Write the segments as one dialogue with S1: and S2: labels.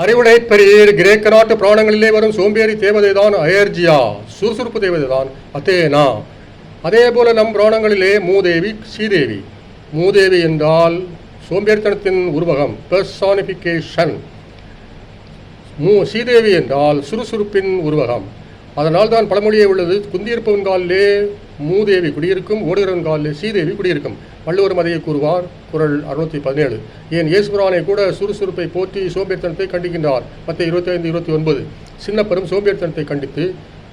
S1: அறிவுடை பெரியர் கிரேக்க நாட்டு புராணங்களிலே வரும் சோம்பேறி தேவதைதான் அயர்ஜியா, சுறுசுறுப்பு தேவதைதான் அத்தேனா. அதே போல நம் புராணங்களிலே மூதேவி ஸ்ரீதேவி. மூதேவி என்றால் சோம்பேறித்தனத்தின் உருவகம், பெர்சானிஃபிகேஷன். ஸ்ரீதேவி என்றால் சுறுசுறுப்பின் உருவகம். அதனால் தான் பழமொழியே உள்ளது, குந்தியிருப்பவன் காலிலே மூதேவி குடியிருக்கும், ஓடுகிறவன் காலிலே ஸ்ரீதேவி குடியிருக்கும். வள்ளுவர் மதையை கூறுவார், குறள் 617. ஏன் இயேசுபிரானை கூட சுறுசுறுப்பை போற்றி சோம்பேறித்தனத்தை கண்டிக்கின்றார். மத்திய 25-29. சின்னப்பெரும் சோம்பேறித்தனத்தை கண்டித்து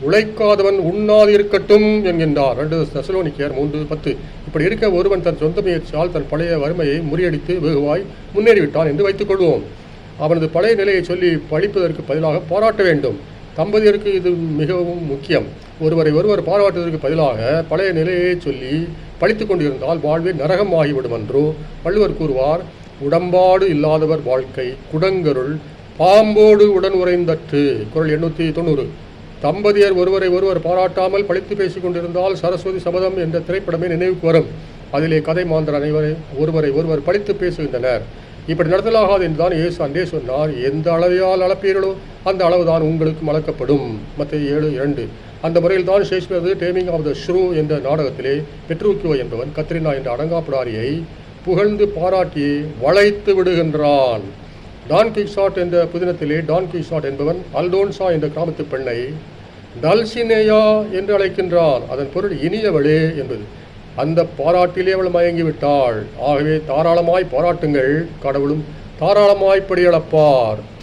S1: உழைக்காதவன் உண்ணாது இருக்கட்டும் என்கின்றார். 2 தெசலோனிக்கேயர் 3:10. இப்படி இருக்க ஒருவன் தன் சொந்த முயற்சியால் தன் பழைய வறுமையை முறியடித்து வெகுவாய் முன்னேறிவிட்டான் என்று வைத்துக் கொள்வோம். அவனது பழைய நிலையை சொல்லி பழிப்பதற்கு பதிலாக பாராட்ட வேண்டும். தம்பதியருக்கு இது மிகவும் முக்கியம். ஒருவரை ஒருவர் பாராட்டுவதற்கு பதிலாக பழைய நிலையை சொல்லி பழித்து கொண்டிருந்தால் வாழ்வே நரகம் ஆகிவிடும் என்றோ வள்ளுவர் கூறுவார், உடம்பாடு இல்லாதவர் வாழ்க்கை குடங்கருள் பாம்போடு உடன் உறைந்தற்று. குறள் 890. தம்பதியர் ஒருவரை ஒருவர் பாராட்டாமல் பழித்து பேசிக் கொண்டிருந்தால் சரஸ்வதி சபதம் என்ற திரைப்படமே நினைவுக்கு வரும். அதிலே கதை மாந்தர் ஒருவரை ஒருவர் பழித்து பேசுகின்றனர். இப்படி நடத்தலாகாது என்றுதான் இயேசு அன்றே சொன்னார். எந்த அளவையால் அளப்பீர்களோ அந்த அளவுதான் உங்களுக்கு அளக்கப்படும். மத்திய 7:2. அந்த முறையில் தான் ஷேக்ஸ்பியரது டேமிங் ஆஃப் த ஷ்ரூ என்ற நாடகத்திலே பெட்ரூக்கியோ என்பவன் கத்ரினா என்ற அடங்காப்பிடாரியை புகழ்ந்து பாராட்டி வளைத்து விடுகின்றான். டான் குயிக்சாட் என்ற புதினத்திலே டான் குயிக்சாட் என்பவன் அல்டோன்சா என்ற கிராமத்து பெண்ணை டல்சினேயா என்று அழைக்கின்றான். அதன் பொருள் இனியவளே என்பது. அந்த பாராட்டிலே அவள் மயங்கிவிட்டாள். ஆகவே தாராளமாய் பாராட்டுங்கள், கடவுளும் தாராளமாய் படியளப்பார்.